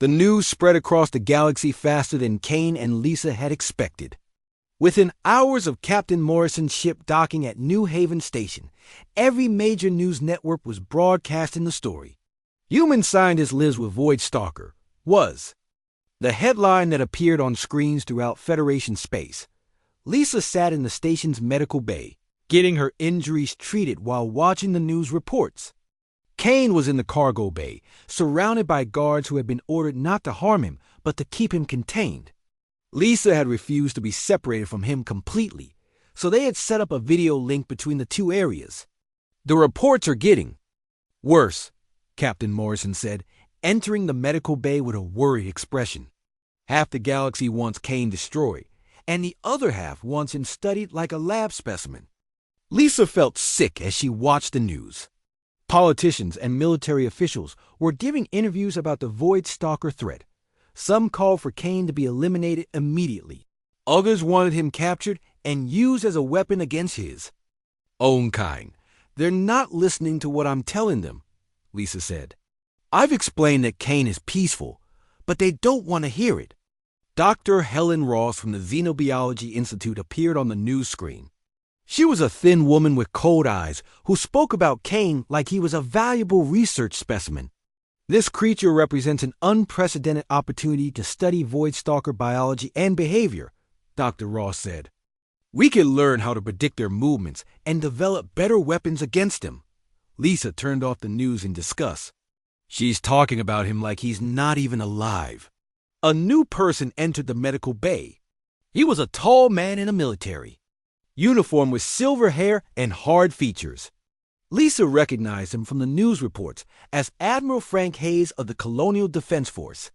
The news spread across the galaxy faster than Kane and Lisa had expected. Within hours of Captain Morrison's ship docking at New Haven Station, every major news network was broadcasting the story. "Human scientist lives with Void Stalker" was the headline that appeared on screens throughout Federation space. Lisa sat in the station's medical bay, getting her injuries treated while watching the news reports. Kane was in the cargo bay, surrounded by guards who had been ordered not to harm him, but to keep him contained. Lisa had refused to be separated from him completely, so they had set up a video link between the two areas. "The reports are getting worse," Captain Morrison said, entering the medical bay with a worried expression. "Half the galaxy wants Kane destroyed, and the other half wants him studied like a lab specimen." Lisa felt sick as she watched the news. Politicians and military officials were giving interviews about the Void Stalker threat. Some called for Kane to be eliminated immediately. Others wanted him captured and used as a weapon against his own kind. "They're not listening to what I'm telling them," Lisa said. "I've explained that Kane is peaceful, but they don't want to hear it." Dr. Helen Ross from the Xenobiology Institute appeared on the news screen. She was a thin woman with cold eyes who spoke about Kane like he was a valuable research specimen. "This creature represents an unprecedented opportunity to study Void Stalker biology and behavior," Dr. Ross said. "We can learn how to predict their movements and develop better weapons against them." Lisa turned off the news in disgust. "She's talking about him like he's not even alive." A new person entered the medical bay. He was a tall man in a military uniform with silver hair and hard features. Lisa recognized him from the news reports as Admiral Frank Hayes of the Colonial Defense Force.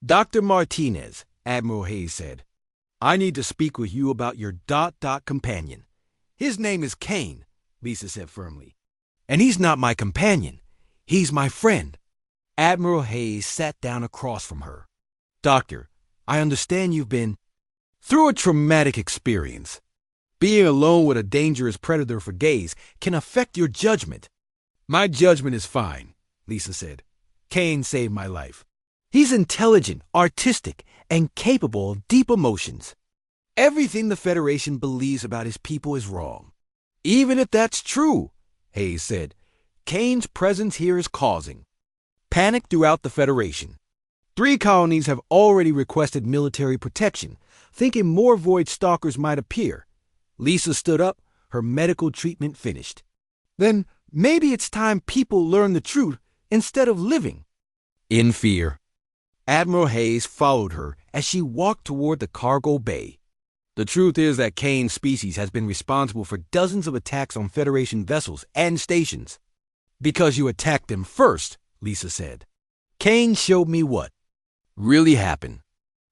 "Dr. Martinez," Admiral Hayes said, "I need to speak with you about your companion." "His name is Kane," Lisa said firmly. "And he's not my companion. He's my friend." Admiral Hayes sat down across from her. "Doctor, I understand you've been through a traumatic experience. Being alone with a dangerous predator for days can affect your judgment." "My judgment is fine," Lisa said. "Kane saved my life. He's intelligent, artistic, and capable of deep emotions. Everything the Federation believes about his people is wrong." "Even if that's true," Hayes said, "Kane's presence here is causing panic throughout the Federation. 3 colonies have already requested military protection, thinking more Void Stalkers might appear." Lisa stood up, her medical treatment finished. "Then maybe it's time people learn the truth instead of living in fear." Admiral Hayes followed her as she walked toward the cargo bay. "The truth is that Kane's species has been responsible for dozens of attacks on Federation vessels and stations." "Because you attacked them first," Lisa said. "Kane showed me what really happened.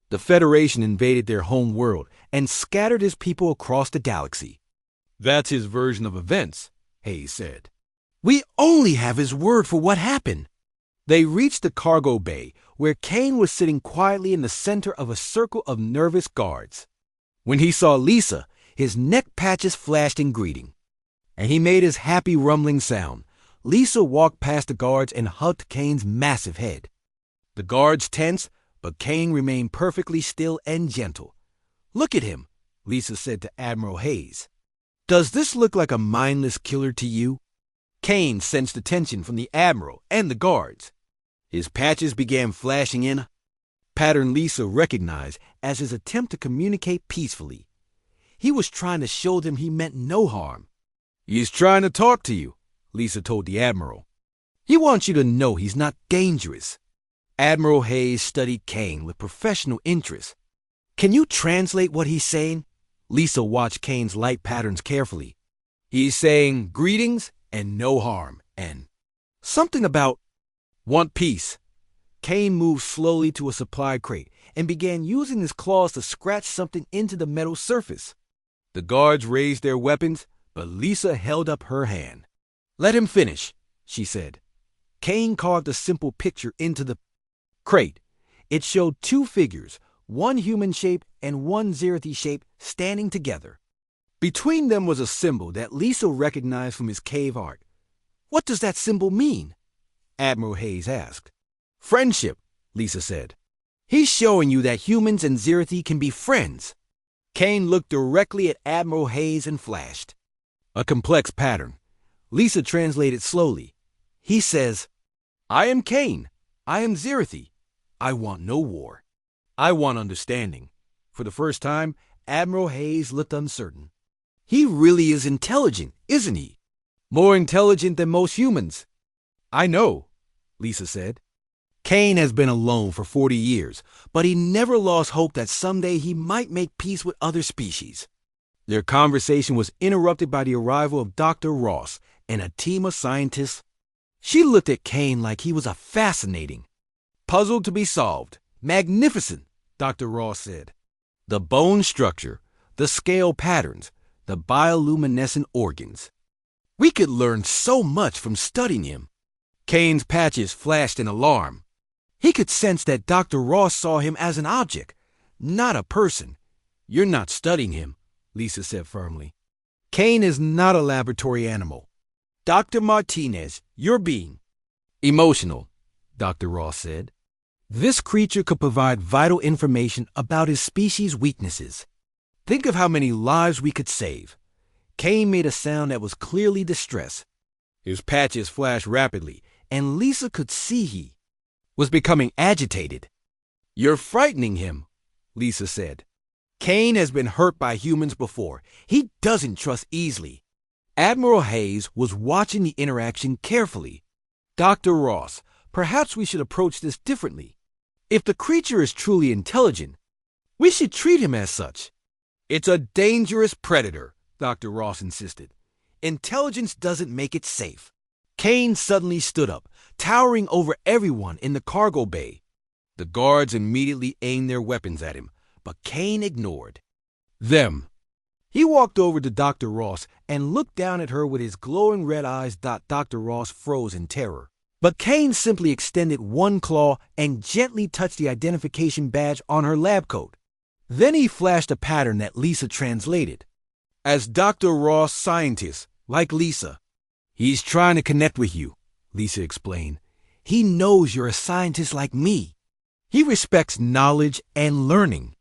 The Federation invaded their home world and scattered his people across the galaxy." "That's his version of events," Hayes said. "We only have his word for what happened." They reached the cargo bay, where Kane was sitting quietly in the center of a circle of nervous guards. When he saw Lisa, his neck patches flashed in greeting, and he made his happy rumbling sound. Lisa walked past the guards and hugged Kane's massive head. The guards tensed, but Kane remained perfectly still and gentle. "Look at him," Lisa said to Admiral Hayes. "Does this look like a mindless killer to you?" Kane sensed attention from the Admiral and the guards. His patches began flashing in a pattern Lisa recognized as his attempt to communicate peacefully. He was trying to show them he meant no harm. "He's trying to talk to you," Lisa told the Admiral. "He wants you to know he's not dangerous." Admiral Hayes studied Kane with professional interest. "Can you translate what he's saying?" Lisa watched Kane's light patterns carefully. "He's saying greetings and no harm, and something about want peace." Kane moved slowly to a supply crate and began using his claws to scratch something into the metal surface. The guards raised their weapons, but Lisa held up her hand. "Let him finish," she said. Kane carved a simple picture into the crate. It showed 2 figures, one human shape and one Zerthi shape, standing together. Between them was a symbol that Lisa recognized from his cave art. "What does that symbol mean?" Admiral Hayes asked. "Friendship," Lisa said. "He's showing you that humans and Zirathi can be friends." Kane looked directly at Admiral Hayes and flashed. "A complex pattern." Lisa translated slowly. "He says, 'I am Kane. I am Zirathi. I want no war. I want understanding.'" For the first time, Admiral Hayes looked uncertain. "He really is intelligent, isn't he? More intelligent than most humans." "I know," Lisa said. Kane has been alone for 40 years, but he never lost hope that someday he might make peace with other species. Their conversation was interrupted by the arrival of Dr. Ross and a team of scientists. She looked at Kane like he was a fascinating puzzle to be solved. "Magnificent," Dr. Ross said. "The bone structure, the scale patterns, the bioluminescent organs. We could learn so much from studying him." Kane's patches flashed in alarm. He could sense that Dr. Ross saw him as an object, not a person. "You're not studying him," Lisa said firmly. "Kane is not a laboratory animal. Dr. Martinez, you're being emotional," Dr. Ross said. "This creature could provide vital information about his species' weaknesses. Think of how many lives we could save." Kane made a sound that was clearly distress. His patches flashed rapidly, and Lisa could see he was becoming agitated. "You're frightening him," Lisa said. "Kane has been hurt by humans before. He doesn't trust easily." Admiral Hayes was watching the interaction carefully. "Dr. Ross, perhaps we should approach this differently. If the creature is truly intelligent, we should treat him as such." "It's a dangerous predator," Dr. Ross insisted. "Intelligence doesn't make it safe." Kane suddenly stood up, towering over everyone in the cargo bay. The guards immediately aimed their weapons at him, but Kane ignored them. He walked over to Dr. Ross and looked down at her with his glowing red eyes. Dr. Ross froze in terror, but Kane simply extended one claw and gently touched the identification badge on her lab coat. Then he flashed a pattern that Lisa translated. "As Dr. Ross, scientist, like Lisa." "He's trying to connect with you," Lisa explained. "He knows you're a scientist like me. He respects knowledge and learning."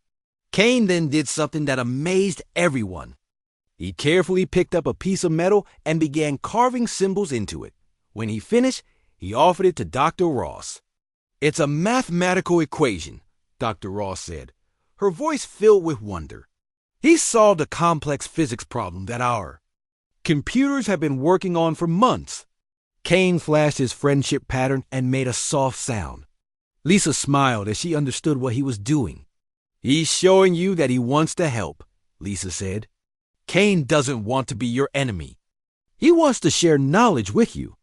Kane then did something that amazed everyone. He carefully picked up a piece of metal and began carving symbols into it. When he finished, he offered it to Dr. Ross. "It's a mathematical equation," Dr. Ross said, her voice filled with wonder. "He solved a complex physics problem that our computers have been working on for months." Kane flashed his friendship pattern and made a soft sound. Lisa smiled as she understood what he was doing. "He's showing you that he wants to help," Lisa said. "Kane doesn't want to be your enemy. He wants to share knowledge with you."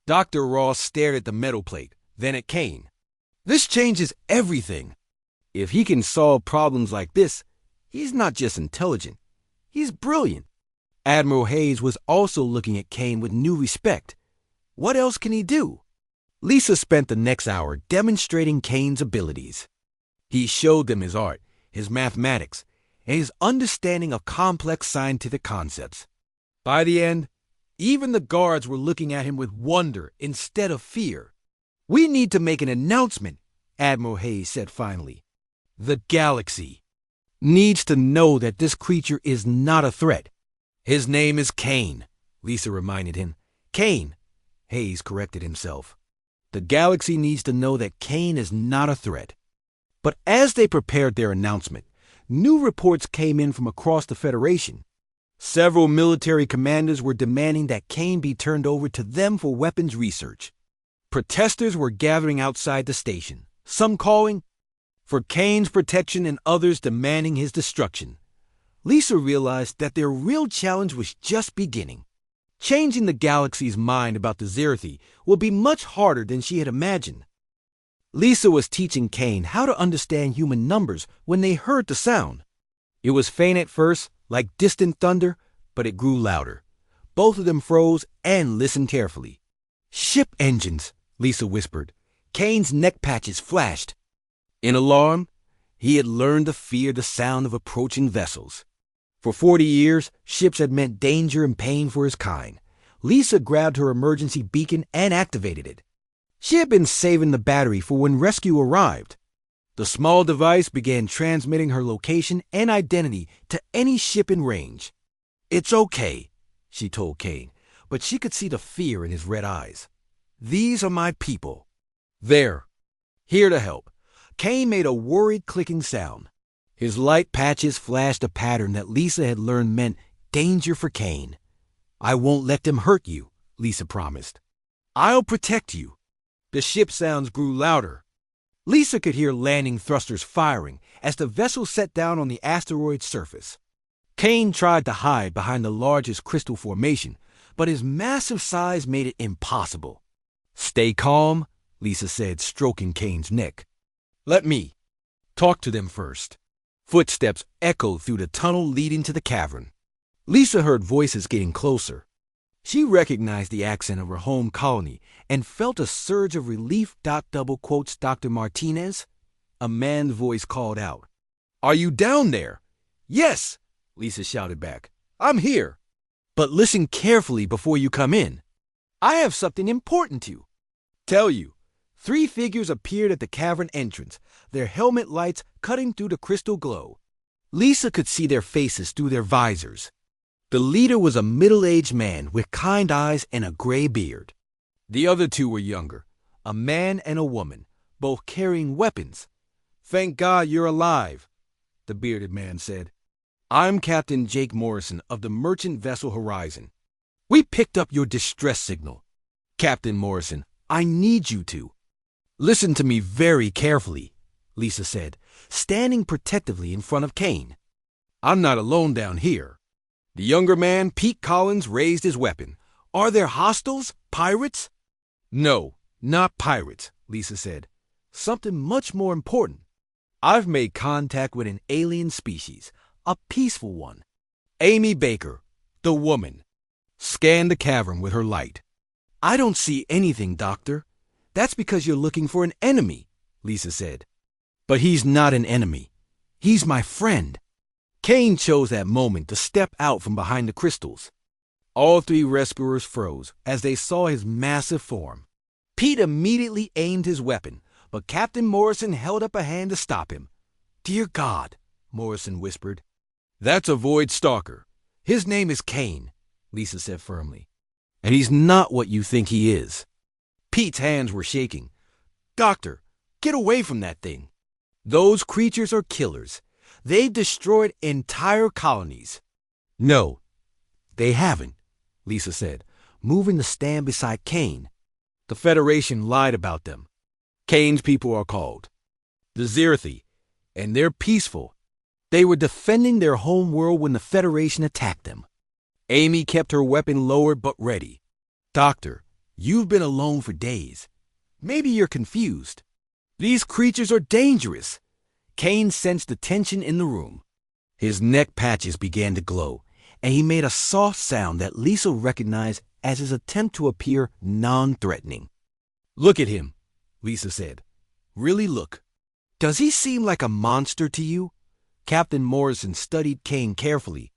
Dr. Ross stared at the metal plate, then at Kane. "This changes everything. If he can solve problems like this, he's not just intelligent, he's brilliant." Admiral Hayes was also looking at Kane with new respect. What else can he do? Lisa spent the next hour demonstrating Kane's abilities. He showed them his art, his mathematics, and his understanding of complex scientific concepts. By the end, even the guards were looking at him with wonder instead of fear. "We need to make an announcement," Admiral Hayes said finally. "The galaxy needs to know that this creature is not a threat." "His name is Kane," Lisa reminded him. "Kane," Hayes corrected himself. "The galaxy needs to know that Kane is not a threat." But as they prepared their announcement, new reports came in from across the Federation. Several military commanders were demanding that Kane be turned over to them for weapons research. Protesters were gathering outside the station, some calling for Kane's protection and others demanding his destruction. Lisa realized that their real challenge was just beginning. Changing the galaxy's mind about the Zirathi would be much harder than she had imagined. Lisa was teaching Kane how to understand human numbers when they heard the sound. It was faint at first, like distant thunder, but it grew louder. Both of them froze and listened carefully. "Ship engines," Lisa whispered. Kane's neck patches flashed. In alarm, he had learned to fear the sound of approaching vessels. For 40 years, ships had meant danger and pain for his kind. Lisa grabbed her emergency beacon and activated it. She had been saving the battery for when rescue arrived. The small device began transmitting her location and identity to any ship in range. "It's okay," she told Kane, but she could see the fear in his red eyes. "These are my people. They're here to help." Kane made a worried clicking sound. His light patches flashed a pattern that Lisa had learned meant danger for Kane. "I won't let them hurt you," Lisa promised. "I'll protect you." The ship sounds grew louder. Lisa could hear landing thrusters firing as the vessel set down on the asteroid's surface. Kane tried to hide behind the largest crystal formation, but his massive size made it impossible. "Stay calm," Lisa said, stroking Kane's neck. "Let me talk to them first." Footsteps echoed through the tunnel leading to the cavern. Lisa heard voices getting closer. She recognized the accent of her home colony and felt a surge of relief. "Dr. Martinez?" A man's voice called out. "Are you down there?" "Yes," Lisa shouted back. "I'm here. But listen carefully before you come in. I have something important to tell you." 3 figures appeared at the cavern entrance, their helmet lights cutting through the crystal glow. Lisa could see their faces through their visors. The leader was a middle-aged man with kind eyes and a gray beard. The other 2 were younger, a man and a woman, both carrying weapons. "Thank God you're alive," the bearded man said. "I'm Captain Jake Morrison of the merchant vessel Horizon. We picked up your distress signal. Captain Morrison, I need you to listen to me very carefully," Lisa said, standing protectively in front of Kane. "I'm not alone down here." The younger man, Pete Collins, raised his weapon. "Are there hostiles? Pirates?" "No, not pirates," Lisa said. "Something much more important. I've made contact with an alien species, a peaceful one." Amy Baker, the woman, scanned the cavern with her light. "I don't see anything, Doctor." "That's because you're looking for an enemy," Lisa said. "But he's not an enemy. He's my friend." Kane chose that moment to step out from behind the crystals. All 3 rescuers froze as they saw his massive form. Pete immediately aimed his weapon, but Captain Morrison held up a hand to stop him. "Dear God," Morrison whispered. "That's a Void Stalker. His name is Kane," Lisa said firmly. "And he's not what you think he is." Pete's hands were shaking. "Doctor, get away from that thing. Those creatures are killers. They've destroyed entire colonies." "No, they haven't," Lisa said, moving to stand beside Kane. "The Federation lied about them. Kane's people are called the Zirthi, and they're peaceful. They were defending their home world when the Federation attacked them." Amy kept her weapon lowered but ready. "Doctor, you've been alone for days. Maybe you're confused. These creatures are dangerous." Kane sensed the tension in the room. His neck patches began to glow, and he made a soft sound that Lisa recognized as his attempt to appear non-threatening. "Look at him," Lisa said. "Really look. Does he seem like a monster to you?" Captain Morrison studied Kane carefully.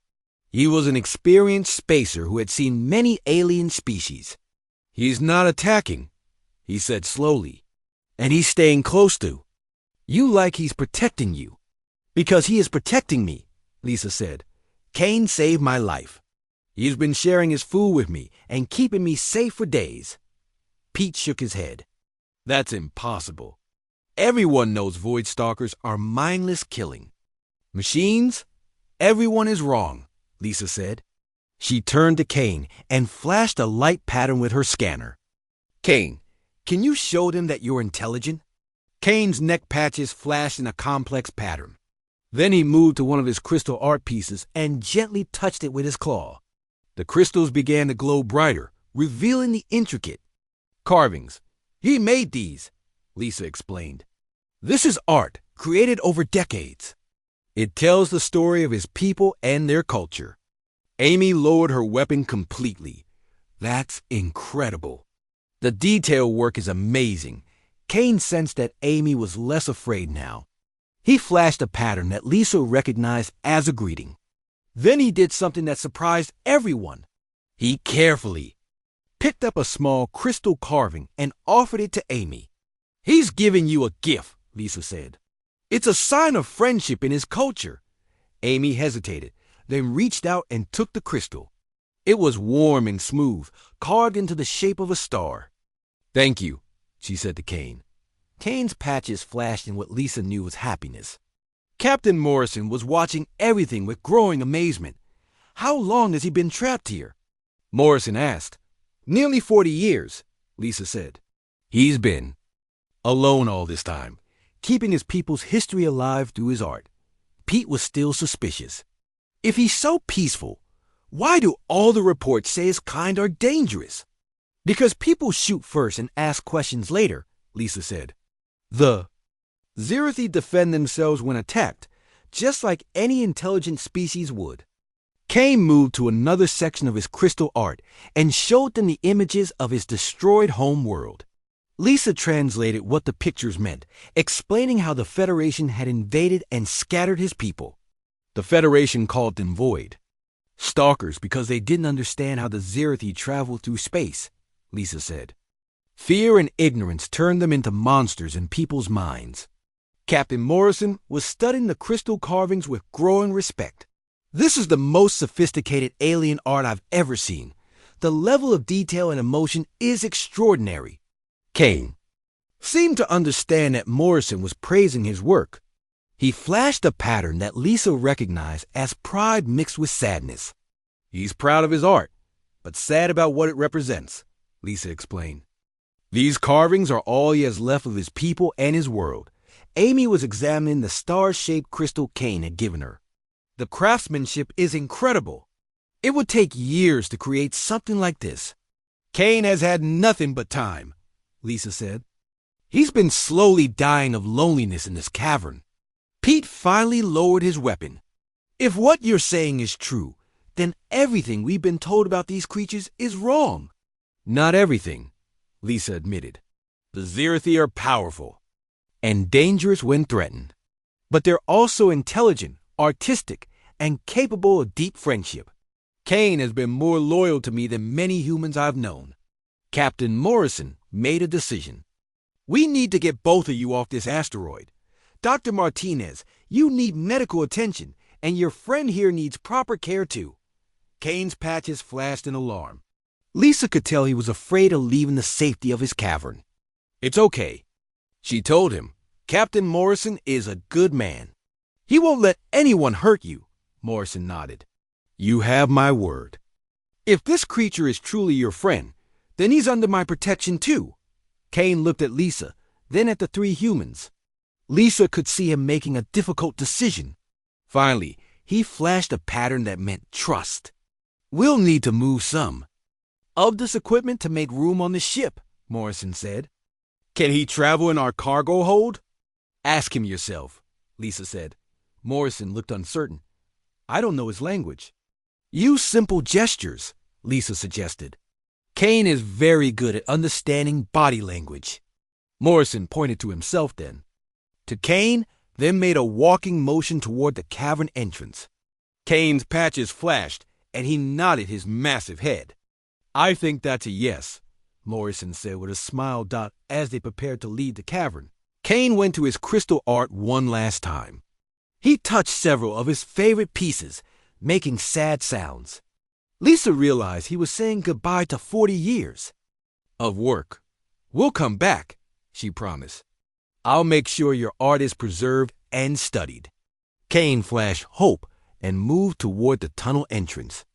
He was an experienced spacer who had seen many alien species. "He's not attacking," he said slowly. "And he's staying close to you like he's protecting you." "Because he is protecting me," Lisa said. "Kane saved my life. He's been sharing his food with me and keeping me safe for days." Pete shook his head. "That's impossible. Everyone knows Void Stalkers are mindless killing machines. Everyone is wrong," Lisa said. She turned to Kane and flashed a light pattern with her scanner. "Kane, can you show them that you're intelligent?" Kane's neck patches flashed in a complex pattern. Then he moved to one of his crystal art pieces and gently touched it with his claw. The crystals began to glow brighter, revealing the intricate carvings. "He made these," Lisa explained. "This is art created over decades. It tells the story of his people and their culture." Amy lowered her weapon completely. "That's incredible. The detail work is amazing." Kane sensed that Amy was less afraid now. He flashed a pattern that Lisa recognized as a greeting. Then he did something that surprised everyone. He carefully picked up a small crystal carving and offered it to Amy. "He's giving you a gift," Lisa said. "It's a sign of friendship in his culture." Amy hesitated, then reached out and took the crystal. It was warm and smooth, carved into the shape of a star. "Thank you," she said to Kane. Kane's patches flashed in what Lisa knew was happiness. Captain Morrison was watching everything with growing amazement. "How long has he been trapped here?" Morrison asked. "Nearly 40 years, Lisa said. "He's been alone all this time, keeping his people's history alive through his art." Pete was still suspicious. "If he's so peaceful, why do all the reports say his kind are dangerous?" "Because people shoot first and ask questions later," Lisa said. "The Zirathi defend themselves when attacked, just like any intelligent species would." Kane moved to another section of his crystal art and showed them the images of his destroyed home world. Lisa translated what the pictures meant, explaining how the Federation had invaded and scattered his people. The Federation called them void stalkers because they didn't understand how the Zirathi traveled through space, Lisa said. Fear and ignorance turned them into monsters in people's minds. Captain Morrison was studying the crystal carvings with growing respect. "This is the most sophisticated alien art I've ever seen. The level of detail and emotion is extraordinary." Kane seemed to understand that Morrison was praising his work. He flashed a pattern that Lisa recognized as pride mixed with sadness. "He's proud of his art, but sad about what it represents," Lisa explained. "These carvings are all he has left of his people and his world." Amy was examining the star-shaped crystal Kane had given her. "The craftsmanship is incredible. It would take years to create something like this." "Kane has had nothing but time," Lisa said. "He's been slowly dying of loneliness in this cavern." Pete finally lowered his weapon. "If what you're saying is true, then everything we've been told about these creatures is wrong." "Not everything," Lisa admitted. "The Zirathi are powerful and dangerous when threatened. But they're also intelligent, artistic, and capable of deep friendship. Kane has been more loyal to me than many humans I've known." Captain Morrison made a decision. "We need to get both of you off this asteroid. Dr. Martinez, you need medical attention, and your friend here needs proper care too." Kane's patches flashed in alarm. Lisa could tell he was afraid of leaving the safety of his cavern. "It's okay," she told him. "Captain Morrison is a good man. He won't let anyone hurt you." Morrison nodded. "You have my word." "If this creature is truly your friend, then he's under my protection too." Kane looked at Lisa, then at the three humans. Lisa could see him making a difficult decision. Finally, he flashed a pattern that meant trust. "We'll need to move some of this equipment to make room on the ship," Morrison said. "Can he travel in our cargo hold?" "Ask him yourself," Lisa said. Morrison looked uncertain. "I don't know his language." "Use simple gestures," Lisa suggested. "Kane is very good at understanding body language." Morrison pointed to himself then. To Kane, then made a walking motion toward the cavern entrance. Kane's patches flashed, and he nodded his massive head. "I think that's a yes," Morrison said with a smile dot as they prepared to leave the cavern. Kane went to his crystal art one last time. He touched several of his favorite pieces, making sad sounds. Lisa realized he was saying goodbye to 40 years of work. "We'll come back," she promised. "I'll make sure your art is preserved and studied." Kane flashed hope and moved toward the tunnel entrance.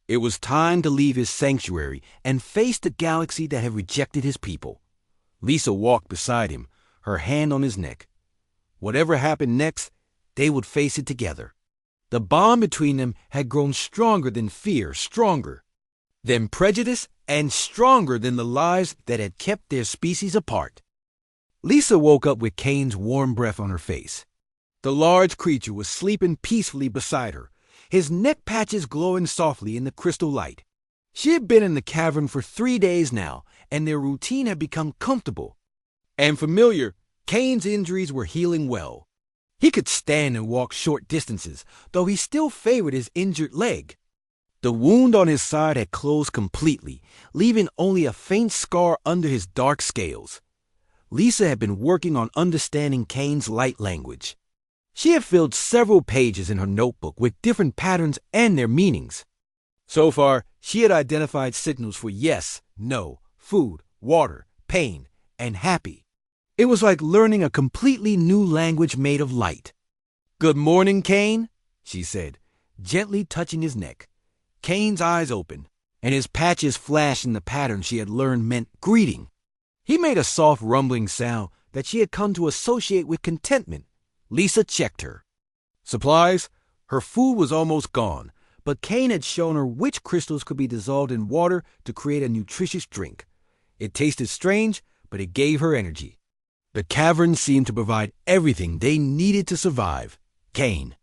It was time to leave his sanctuary and face the galaxy that had rejected his people. Lisa walked beside him, her hand on his neck. Whatever happened next, they would face it together. The bond between them had grown stronger than fear, stronger than prejudice, and stronger than the lies that had kept their species apart. Lisa woke up with Kane's warm breath on her face. The large creature was sleeping peacefully beside her, his neck patches glowing softly in the crystal light. She had been in the cavern for 3 days now, and their routine had become comfortable and familiar. Kane's injuries were healing well. He could stand and walk short distances, though he still favored his injured leg. The wound on his side had closed completely, leaving only a faint scar under his dark scales. Lisa had been working on understanding Kane's light language. She had filled several pages in her notebook with different patterns and their meanings. So far, she had identified signals for yes, no, food, water, pain, and happy. It was like learning a completely new language made of light. "Good morning, Kane," she said, gently touching his neck. Kane's eyes opened, and his patches flashed in the pattern she had learned meant greeting. He made a soft rumbling sound that she had come to associate with contentment. Lisa checked her. Supplies? Her food was almost gone, but Kane had shown her which crystals could be dissolved in water to create a nutritious drink. It tasted strange, but it gave her energy. The cavern seemed to provide everything they needed to survive. Kane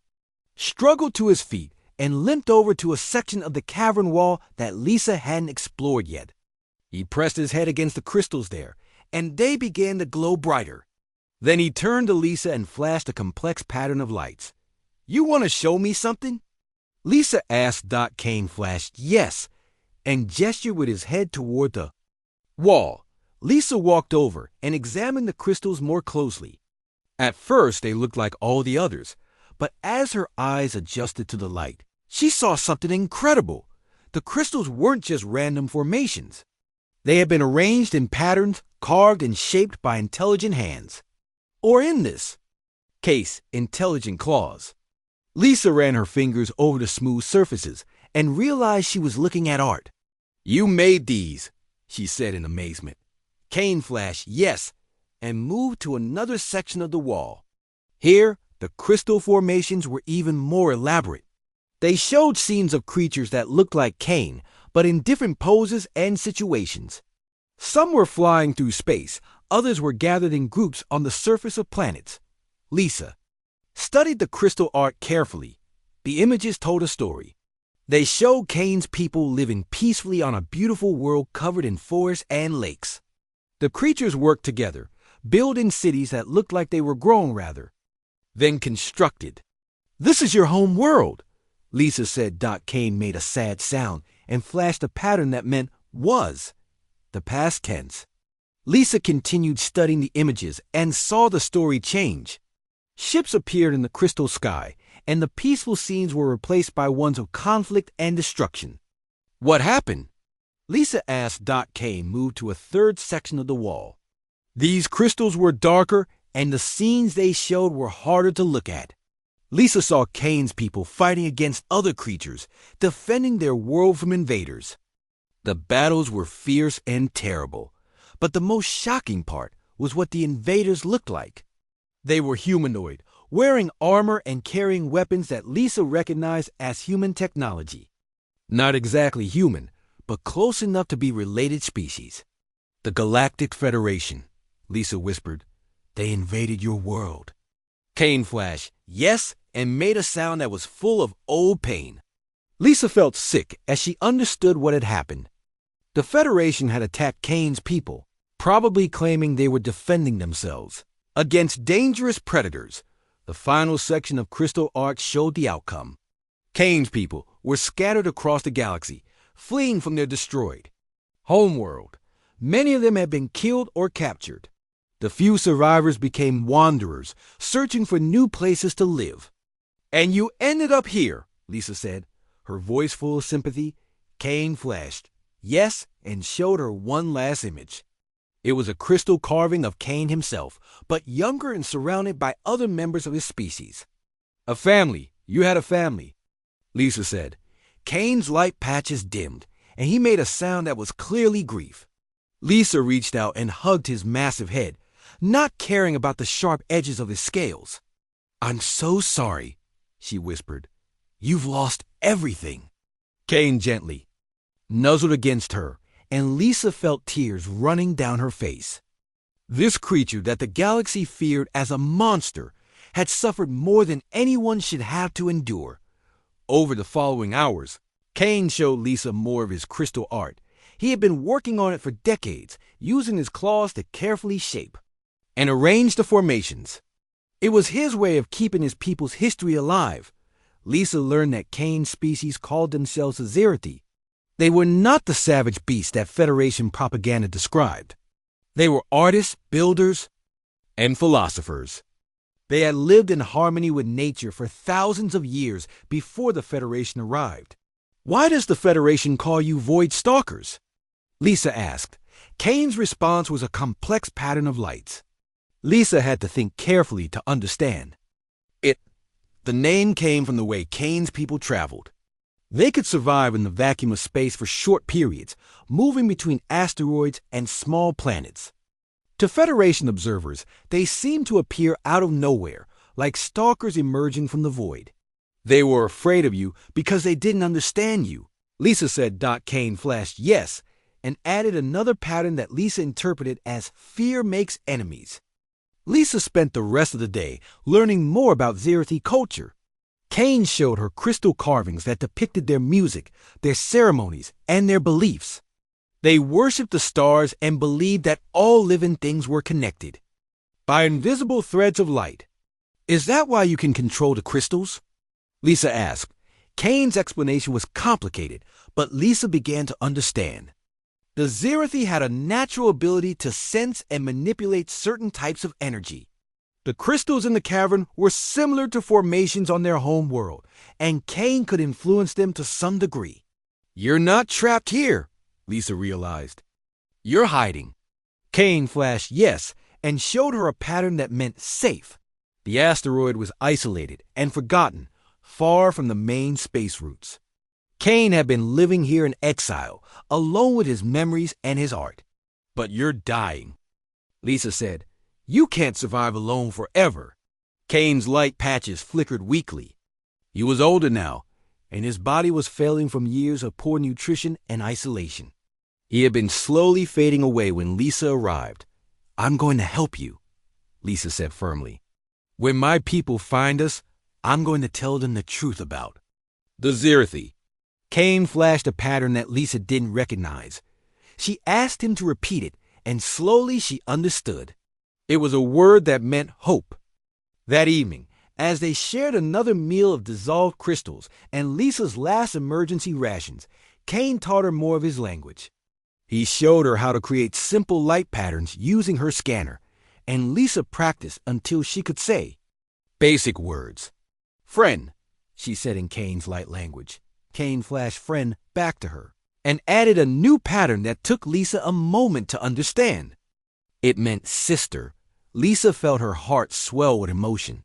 struggled to his feet and limped over to a section of the cavern wall that Lisa hadn't explored yet. He pressed his head against the crystals there, and they began to glow brighter. Then he turned to Lisa and flashed a complex pattern of lights. "You want to show me something?" Lisa asked. Kane flashed yes, and gestured with his head toward the wall. Lisa walked over and examined the crystals more closely. At first, they looked like all the others, but as her eyes adjusted to the light, she saw something incredible. The crystals weren't just random formations. They had been arranged in patterns carved and shaped by intelligent hands. Or in this case, intelligent claws. Lisa ran her fingers over the smooth surfaces and realized she was looking at art. "You made these," she said in amazement. Kane flashed yes and moved to another section of the wall. Here, the crystal formations were even more elaborate. They showed scenes of creatures that looked like Kane, but in different poses and situations. Some were flying through space, others were gathered in groups on the surface of planets. Lisa studied the crystal art carefully. The images told a story. They showed Kane's people living peacefully on a beautiful world covered in forests and lakes. The creatures worked together, building cities that looked like they were grown then constructed. "This is your home world," Lisa said. Kane made a sad sound and flashed a pattern that meant was, the past tense. Lisa continued studying the images and saw the story change. Ships appeared in the crystal sky, and the peaceful scenes were replaced by ones of conflict and destruction. "What happened?" Lisa asked. Kane moved to a third section of the wall. These crystals were darker, and the scenes they showed were harder to look at. Lisa saw Kane's people fighting against other creatures, defending their world from invaders. The battles were fierce and terrible, but the most shocking part was what the invaders looked like. They were humanoid, wearing armor and carrying weapons that Lisa recognized as human technology. Not exactly human, but close enough to be related species. "The Galactic Federation," Lisa whispered. "They invaded your world." Kane flashed yes and made a sound that was full of old pain. Lisa felt sick as she understood what had happened. The Federation had attacked Kane's people, probably claiming they were defending themselves against dangerous predators. The final section of crystal art showed the outcome. Kane's people were scattered across the galaxy, fleeing from their destroyed homeworld. Many of them had been killed or captured. The few survivors became wanderers, searching for new places to live. "And you ended up here," Lisa said, her voice full of sympathy. Kane flashed yes and showed her one last image. It was a crystal carving of Kane himself, but younger and surrounded by other members of his species. "A family. You had a family," Lisa said. Kane's light patches dimmed, and he made a sound that was clearly grief. Lisa reached out and hugged his massive head, not caring about the sharp edges of his scales. "I'm so sorry," she whispered. "You've lost everything." Kane gently nuzzled against her, and Lisa felt tears running down her face. This creature that the galaxy feared as a monster had suffered more than anyone should have to endure. Over the following hours, Kane showed Lisa more of his crystal art. He had been working on it for decades, using his claws to carefully shape and arrange the formations. It was his way of keeping his people's history alive. Lisa learned that Kane's species called themselves the Zerathi. They were not the savage beasts that Federation propaganda described. They were artists, builders, and philosophers. They had lived in harmony with nature for thousands of years before the Federation arrived. "Why does the Federation call you Void Stalkers?" Lisa asked. Kane's response was a complex pattern of lights. Lisa had to think carefully to understand. The name came from the way Kane's people traveled. They could survive in the vacuum of space for short periods, moving between asteroids and small planets. To Federation observers, they seemed to appear out of nowhere, like stalkers emerging from the void. They were afraid of you because they didn't understand you. Lisa said. Kane flashed yes, and added another pattern that Lisa interpreted as fear makes enemies. Lisa spent the rest of the day learning more about Zerathi culture. Kane showed her crystal carvings that depicted their music, their ceremonies, and their beliefs. They worshipped the stars and believed that all living things were connected by invisible threads of light. "Is that why you can control the crystals?" Lisa asked. Kane's explanation was complicated, but Lisa began to understand. The Zerathi had a natural ability to sense and manipulate certain types of energy. The crystals in the cavern were similar to formations on their home world, and Kane could influence them to some degree. "You're not trapped here," Lisa realized. "You're hiding." Kane flashed yes and showed her a pattern that meant safe. The asteroid was isolated and forgotten, far from the main space routes. Kane had been living here in exile, alone with his memories and his art. "But you're dying," Lisa said. "You can't survive alone forever." Kane's light patches flickered weakly. He was older now, and his body was failing from years of poor nutrition and isolation. He had been slowly fading away when Lisa arrived. "I'm going to help you," Lisa said firmly. "When my people find us, I'm going to tell them the truth about the Zerathi." Kane flashed a pattern that Lisa didn't recognize. She asked him to repeat it, and slowly she understood. It was a word that meant hope. That evening, as they shared another meal of dissolved crystals and Lisa's last emergency rations, Kane taught her more of his language. He showed her how to create simple light patterns using her scanner, and Lisa practiced until she could say basic words. "Friend," she said in Kane's light language. Kane flashed friend back to her and added a new pattern that took Lisa a moment to understand. It meant sister. Lisa felt her heart swell with emotion.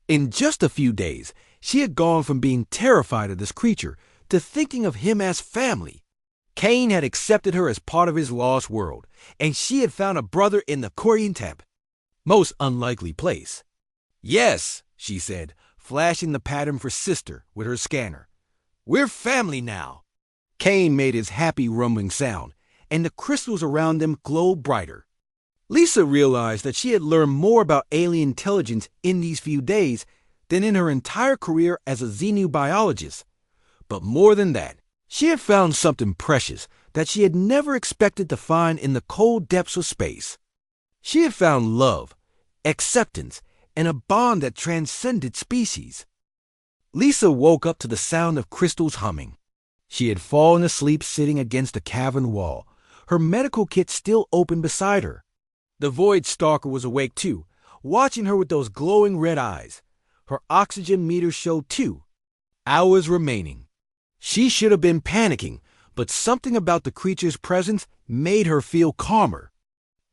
In just a few days, she had gone from being terrified of this creature to thinking of him as family. Kane had accepted her as part of his lost world, and she had found a brother in the Korean-Tep. Most unlikely place. "Yes," she said, flashing the pattern for sister with her scanner. "We're family now." Kane made his happy rumbling sound, and the crystals around them glowed brighter. Lisa realized that she had learned more about alien intelligence in these few days than in her entire career as a xenobiologist. But more than that, she had found something precious that she had never expected to find in the cold depths of space. She had found love, acceptance, and a bond that transcended species. Lisa woke up to the sound of crystals humming. She had fallen asleep sitting against a cavern wall, her medical kit still open beside her. The Void Stalker was awake too, watching her with those glowing red eyes. Her oxygen meter showed 2 hours remaining. She should have been panicking, but something about the creature's presence made her feel calmer.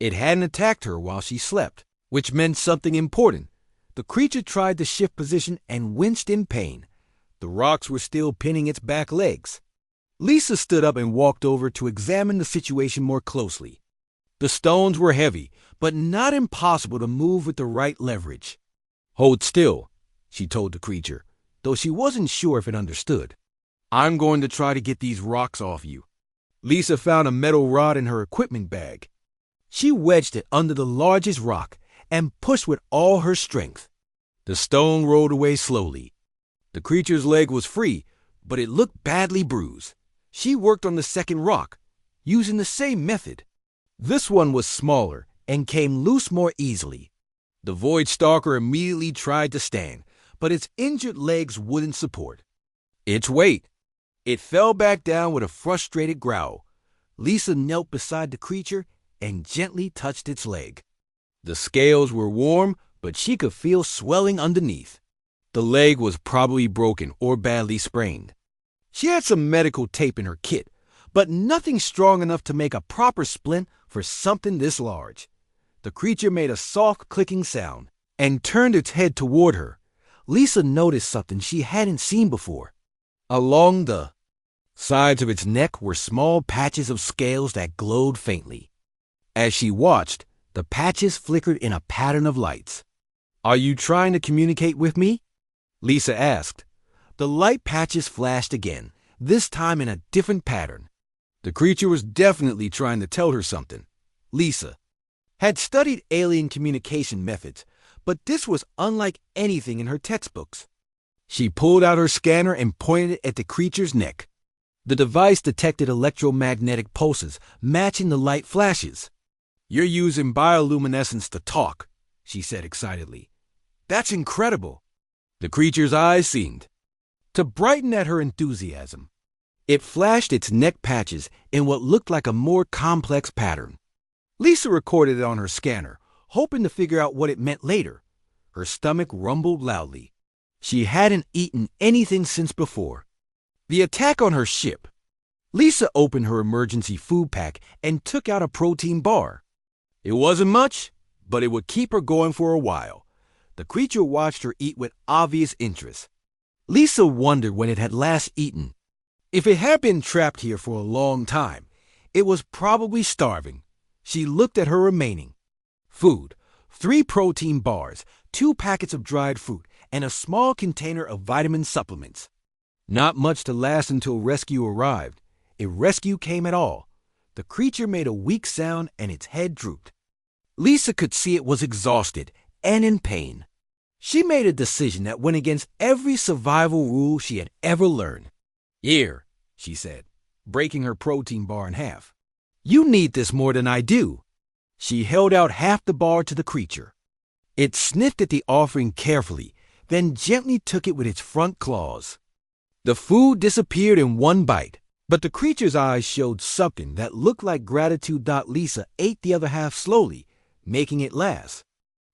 It hadn't attacked her while she slept, which meant something important. The creature tried to shift position and winced in pain. The rocks were still pinning its back legs. Lisa stood up and walked over to examine the situation more closely. The stones were heavy, but not impossible to move with the right leverage. "Hold still," she told the creature, though she wasn't sure if it understood. "I'm going to try to get these rocks off you." Lisa found a metal rod in her equipment bag. She wedged it under the largest rock and pushed with all her strength. The stone rolled away slowly. The creature's leg was free, but it looked badly bruised. She worked on the second rock, using the same method. This one was smaller and came loose more easily. The Void Stalker immediately tried to stand, but its injured legs wouldn't support its weight. It fell back down with a frustrated growl. Lisa knelt beside the creature and gently touched its leg. The scales were warm, but she could feel swelling underneath. The leg was probably broken or badly sprained. She had some medical tape in her kit, but nothing strong enough to make a proper splint for something this large. The creature made a soft clicking sound and turned its head toward her. Lisa noticed something she hadn't seen before. Along the sides of its neck were small patches of scales that glowed faintly. As she watched, the patches flickered in a pattern of lights. "Are you trying to communicate with me?" Lisa asked. The light patches flashed again, this time in a different pattern. The creature was definitely trying to tell her something. Lisa had studied alien communication methods, but this was unlike anything in her textbooks. She pulled out her scanner and pointed it at the creature's neck. The device detected electromagnetic pulses matching the light flashes. "You're using bioluminescence to talk," she said excitedly. "That's incredible." The creature's eyes seemed to brighten at her enthusiasm. It flashed its neck patches in what looked like a more complex pattern. Lisa recorded it on her scanner, hoping to figure out what it meant later. Her stomach rumbled loudly. She hadn't eaten anything since before. The attack on her ship. Lisa opened her emergency food pack and took out a protein bar. It wasn't much, but it would keep her going for a while. The creature watched her eat with obvious interest. Lisa wondered when it had last eaten. If it had been trapped here for a long time, it was probably starving. She looked at her remaining food: 3 protein bars, 2 packets of dried fruit, and a small container of vitamin supplements. Not much to last until rescue arrived. If rescue came at all. The creature made a weak sound and its head drooped. Lisa could see it was exhausted and in pain. She made a decision that went against every survival rule she had ever learned. "Here," she said, breaking her protein bar in half. "You need this more than I do." She held out half the bar to the creature. It sniffed at the offering carefully, then gently took it with its front claws. The food disappeared in one bite, but the creature's eyes showed something that looked like gratitude. Lisa ate the other half slowly, making it last.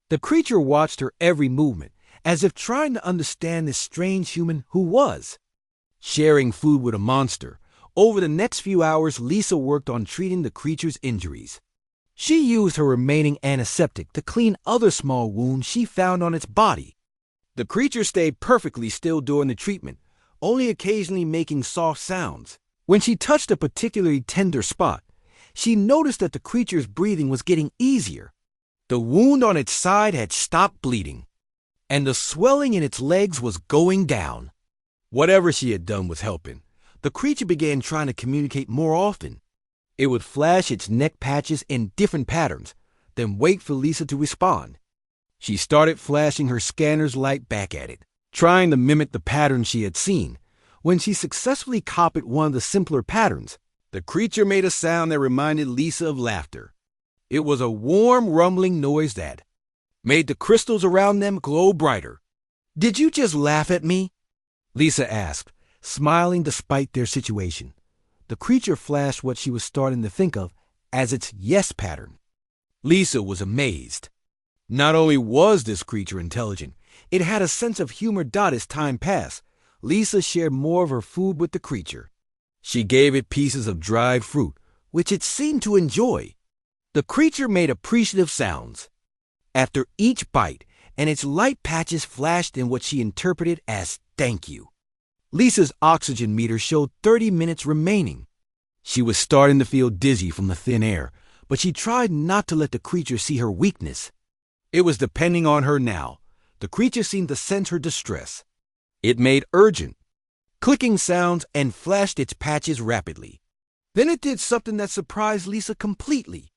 The creature watched her every movement, as if trying to understand this strange human who was sharing food with a monster. Over the next few hours, Lisa worked on treating the creature's injuries. She used her remaining antiseptic to clean other small wounds she found on its body. The creature stayed perfectly still during the treatment, only occasionally making soft sounds. When she touched a particularly tender spot, she noticed that the creature's breathing was getting easier. The wound on its side had stopped bleeding, and the swelling in its legs was going down. Whatever she had done was helping. The creature began trying to communicate more often. It would flash its neck patches in different patterns, then wait for Lisa to respond. She started flashing her scanner's light back at it, trying to mimic the pattern she had seen. When she successfully copied one of the simpler patterns, the creature made a sound that reminded Lisa of laughter. It was a warm, rumbling noise that made the crystals around them glow brighter. "Did you just laugh at me?" Lisa asked, smiling despite their situation. The creature flashed what she was starting to think of as its yes pattern. Lisa was amazed. Not only was this creature intelligent, it had a sense of humor. As time passed, Lisa shared more of her food with the creature. She gave it pieces of dried fruit, which it seemed to enjoy. The creature made appreciative sounds after each bite, and its light patches flashed in what she interpreted as thank you. Lisa's oxygen meter showed 30 minutes remaining. She was starting to feel dizzy from the thin air, but she tried not to let the creature see her weakness. It was depending on her now. The creature seemed to sense her distress. It made urgent, clicking sounds and flashed its patches rapidly. Then it did something that surprised Lisa completely.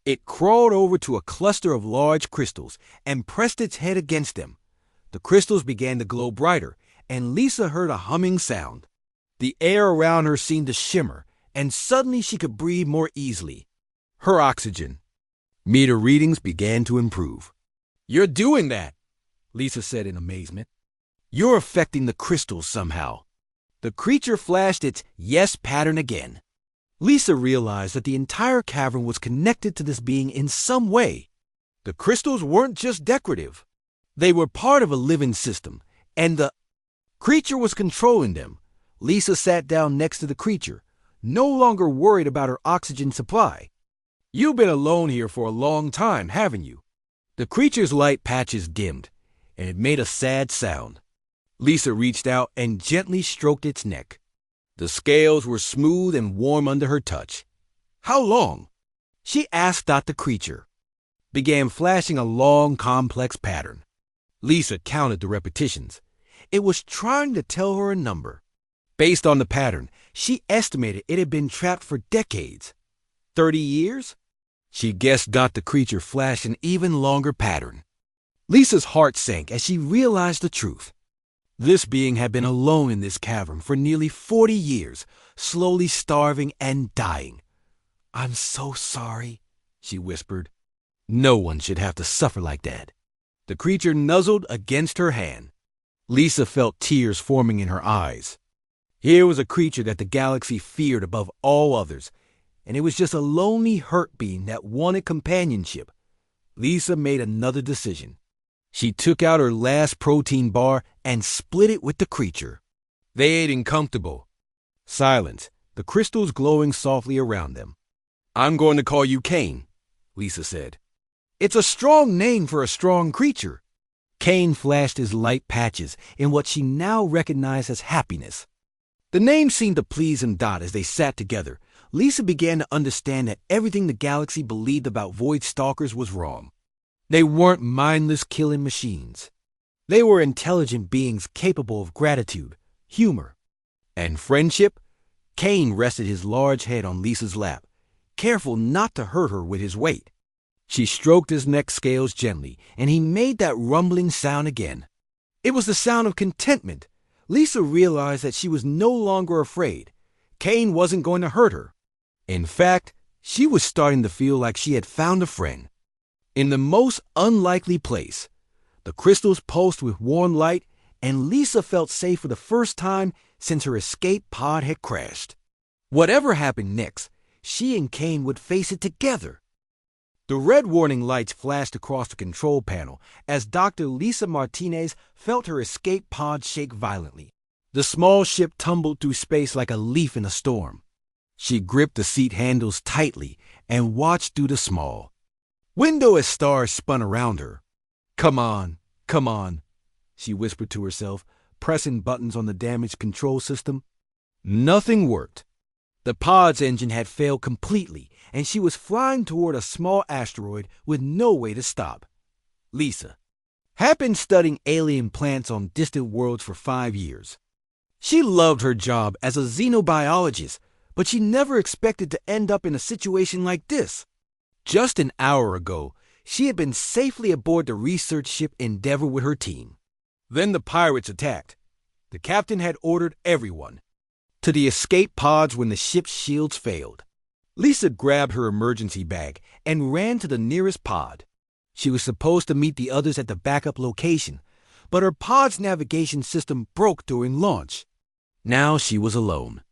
It crawled over to a cluster of large crystals and pressed its head against them. The crystals began to glow brighter, and Lisa heard a humming sound. The air around her seemed to shimmer, and suddenly she could breathe more easily. Her oxygen meter readings began to improve. "You're doing that," Lisa said in amazement. You're affecting the crystals somehow. The creature flashed its yes pattern again. Lisa realized that the entire cavern was connected to this being in some way. The crystals weren't just decorative. They were part of a living system, and the creature was controlling them. Lisa sat down next to the creature, no longer worried about her oxygen supply. You've been alone here for a long time, haven't you? The creature's light patches dimmed, and it made a sad sound. Lisa reached out and gently stroked its neck. The scales were smooth and warm under her touch. How long? She asked the creature. Began flashing a long, complex pattern. Lisa counted the repetitions. It was trying to tell her a number. Based on the pattern, she estimated it had been trapped for decades. 30 years? She guessed the creature flashed an even longer pattern. Lisa's heart sank as she realized the truth. This being had been alone in this cavern for nearly 40 years, slowly starving and dying. "I'm so sorry," she whispered. No one should have to suffer like that. The creature nuzzled against her hand. Lisa felt tears forming in her eyes. Here was a creature that the galaxy feared above all others, and it was just a lonely hurt being that wanted companionship. Lisa made another decision. She took out her last protein bar and split it with the creature. They ate uncomfortable. Silence, the crystals glowing softly around them. "I'm going to call you Kane," Lisa said. "It's a strong name for a strong creature." Kane flashed his light patches in what she now recognized as happiness. The name seemed to please him. As they sat together, Lisa began to understand that everything the galaxy believed about Void Stalkers was wrong. They weren't mindless killing machines. They were intelligent beings capable of gratitude, humor, and friendship. Kane rested his large head on Lisa's lap, careful not to hurt her with his weight. She stroked his neck scales gently, and he made that rumbling sound again. It was the sound of contentment. Lisa realized that she was no longer afraid. Kane wasn't going to hurt her. In fact, she was starting to feel like she had found a friend. In the most unlikely place, the crystals pulsed with warm light, and Lisa felt safe for the first time since her escape pod had crashed. Whatever happened next, she and Kane would face it together. The red warning lights flashed across the control panel as Dr. Lisa Martinez felt her escape pod shake violently. The small ship tumbled through space like a leaf in a storm. She gripped the seat handles tightly and watched through the small window as stars spun around her. Come on, she whispered to herself, pressing buttons on the damaged control system. Nothing worked. The pod's engine had failed completely, and she was flying toward a small asteroid with no way to stop. Lisa had been studying alien plants on distant worlds for 5 years. She loved her job as a xenobiologist, but she never expected to end up in a situation like this. Just an hour ago, she had been safely aboard the research ship Endeavor with her team. Then the pirates attacked. The captain had ordered everyone to the escape pods when the ship's shields failed. Lisa grabbed her emergency bag and ran to the nearest pod. She was supposed to meet the others at the backup location, but her pod's navigation system broke during launch. Now she was alone,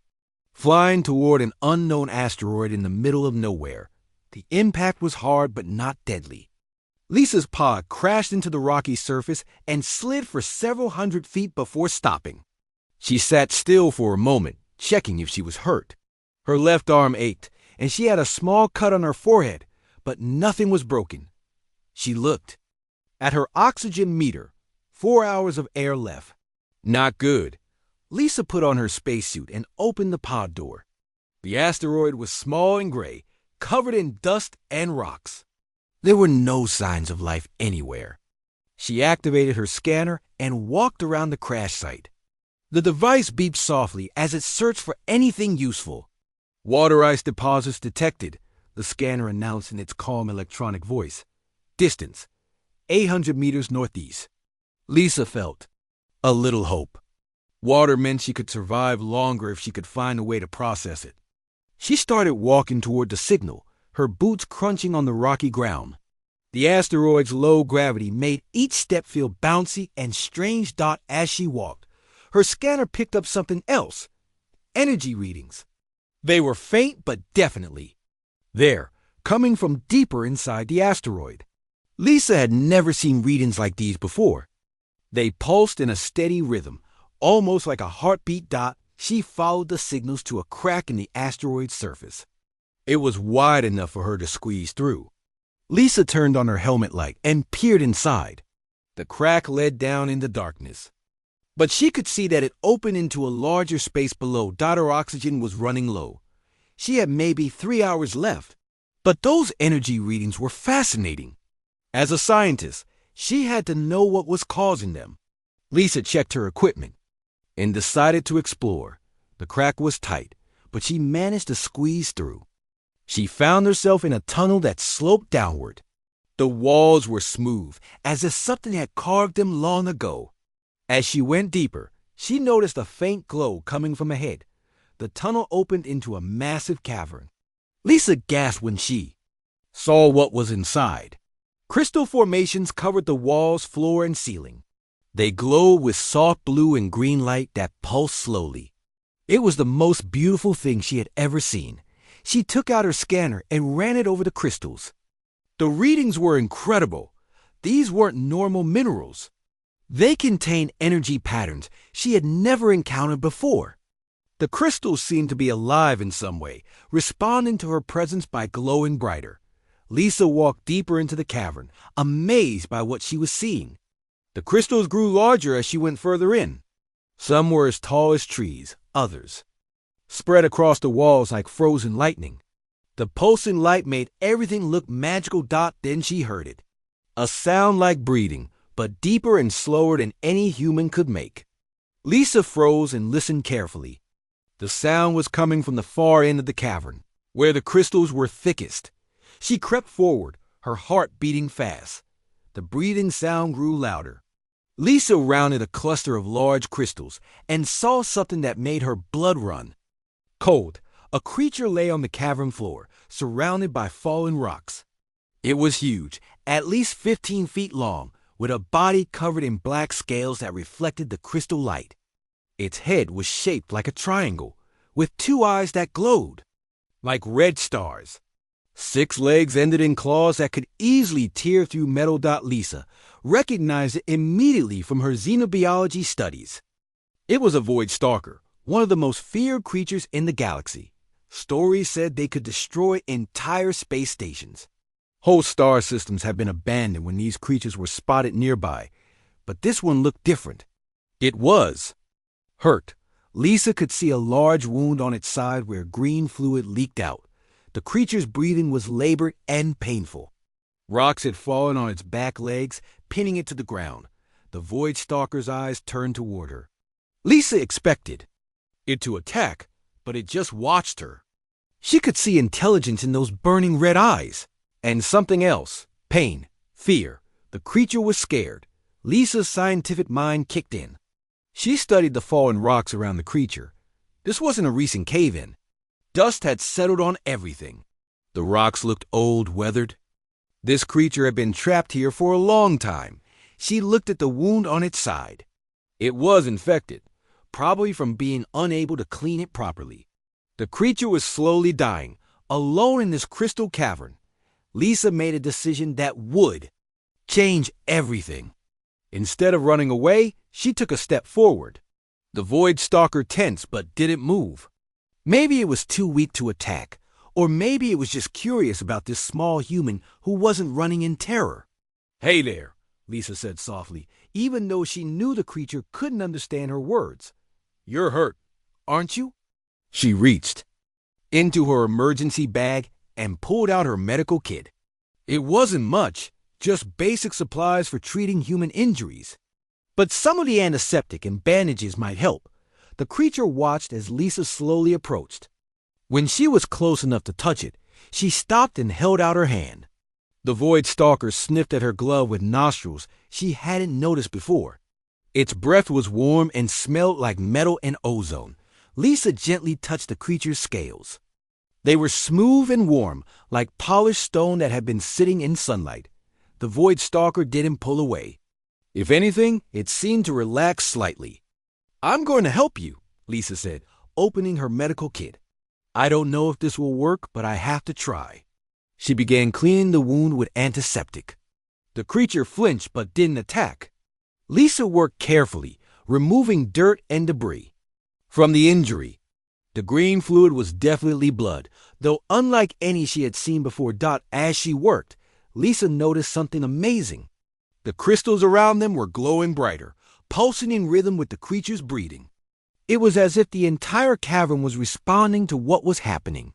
flying toward an unknown asteroid in the middle of nowhere. The impact was hard but not deadly. Lisa's pod crashed into the rocky surface and slid for several hundred feet before stopping. She sat still for a moment, checking if she was hurt. Her left arm ached, and she had a small cut on her forehead, but nothing was broken. She looked at her oxygen meter. 4 hours of air left. Not good. Lisa put on her spacesuit and opened the pod door. The asteroid was small and gray, covered in dust and rocks. There were no signs of life anywhere. She activated her scanner and walked around the crash site. The device beeped softly as it searched for anything useful. Water ice deposits detected, the scanner announced in its calm electronic voice. Distance, 800 meters northeast. Lisa felt a little hope. Water meant she could survive longer if she could find a way to process it. She started walking toward the signal, her boots crunching on the rocky ground. The asteroid's low gravity made each step feel bouncy and strange. As she walked, her scanner picked up something else: energy readings. They were faint but definitely there, coming from deeper inside the asteroid. Lisa had never seen readings like these before. They pulsed in a steady rhythm, almost like a heartbeat. She followed the signals to a crack in the asteroid's surface. It was wide enough for her to squeeze through. Lisa turned on her helmet light and peered inside. The crack led down into darkness, but she could see that it opened into a larger space below. Her oxygen was running low. She had maybe 3 hours left, but those energy readings were fascinating. As a scientist, she had to know what was causing them. Lisa checked her equipment and decided to explore. The crack was tight, but she managed to squeeze through. She found herself in a tunnel that sloped downward. The walls were smooth, as if something had carved them long ago. As she went deeper, she noticed a faint glow coming from ahead. The tunnel opened into a massive cavern. Lisa gasped when she saw what was inside. Crystal formations covered the walls, floor, and ceiling. They glowed with soft blue and green light that pulsed slowly. It was the most beautiful thing she had ever seen. She took out her scanner and ran it over the crystals. The readings were incredible. These weren't normal minerals. They contained energy patterns she had never encountered before. The crystals seemed to be alive in some way, responding to her presence by glowing brighter. Lisa walked deeper into the cavern, amazed by what she was seeing. The crystals grew larger as she went further in. Some were as tall as trees, others spread across the walls like frozen lightning. The pulsing light made everything look magical. Then she heard it. A sound like breathing, but deeper and slower than any human could make. Lisa froze and listened carefully. The sound was coming from the far end of the cavern, where the crystals were thickest. She crept forward, her heart beating fast. The breathing sound grew louder. Lisa rounded a cluster of large crystals and saw something that made her blood run. Cold, a creature lay on the cavern floor, surrounded by fallen rocks. It was huge, at least 15 feet long, with a body covered in black scales that reflected the crystal light. Its head was shaped like a triangle, with 2 eyes that glowed like red stars. 6 legs ended in claws that could easily tear through metal. Lisa recognized it immediately from her xenobiology studies. It was a void stalker, one of the most feared creatures in the galaxy. Stories said they could destroy entire space stations. Whole star systems had been abandoned when these creatures were spotted nearby, but this one looked different. It was hurt. Lisa could see a large wound on its side where green fluid leaked out. The creature's breathing was labored and painful. Rocks had fallen on its back legs, pinning it to the ground. The void stalker's eyes turned toward her. Lisa expected it to attack, but it just watched her. She could see intelligence in those burning red eyes. And something else: pain, fear. The creature was scared. Lisa's scientific mind kicked in. She studied the fallen rocks around the creature. This wasn't a recent cave-in. Dust had settled on everything. The rocks looked old, weathered. This creature had been trapped here for a long time. She looked at the wound on its side. It was infected, probably from being unable to clean it properly. The creature was slowly dying, alone in this crystal cavern. Lisa made a decision that would change everything. Instead of running away, she took a step forward. The void stalker tensed but didn't move. Maybe it was too weak to attack, or maybe it was just curious about this small human who wasn't running in terror. "Hey there," Lisa said softly, even though she knew the creature couldn't understand her words. "You're hurt, aren't you?" She reached into her emergency bag and pulled out her medical kit. It wasn't much, just basic supplies for treating human injuries. But some of the antiseptic and bandages might help. The creature watched as Lisa slowly approached. When she was close enough to touch it, she stopped and held out her hand. The void stalker sniffed at her glove with nostrils she hadn't noticed before. Its breath was warm and smelled like metal and ozone. Lisa gently touched the creature's scales. They were smooth and warm, like polished stone that had been sitting in sunlight. the Void Stalker didn't pull away. If anything, it seemed to relax slightly. "I'm going to help you," Lisa said, opening her medical kit. "I don't know if this will work, but I have to try." She began cleaning the wound with antiseptic. The creature flinched but didn't attack. Lisa worked carefully, removing dirt and debris from the injury. The green fluid was definitely blood, though unlike any she had seen before. As she worked, Lisa noticed something amazing. The crystals around them were glowing brighter, pulsing in rhythm with the creature's breathing. It was as if the entire cavern was responding to what was happening.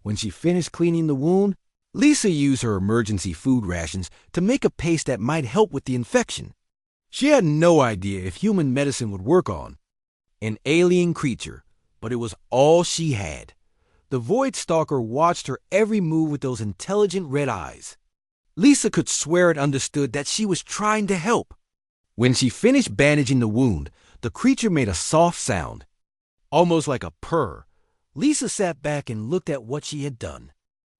When she finished cleaning the wound, Lisa used her emergency food rations to make a paste that might help with the infection. She had no idea if human medicine would work on an alien creature, but it was all she had. The Void Stalker watched her every move with those intelligent red eyes. Lisa could swear it understood that she was trying to help. When she finished bandaging the wound, the creature made a soft sound, almost like a purr. Lisa sat back and looked at what she had done.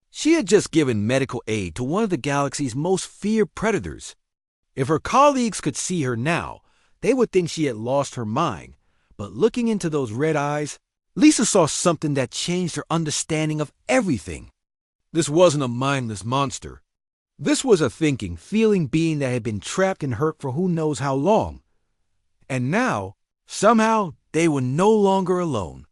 She had just given medical aid to one of the galaxy's most feared predators. If her colleagues could see her now, they would think she had lost her mind. But looking into those red eyes, Lisa saw something that changed her understanding of everything. This wasn't a mindless monster. This was a thinking, feeling being that had been trapped and hurt for who knows how long. And now, somehow, they were no longer alone.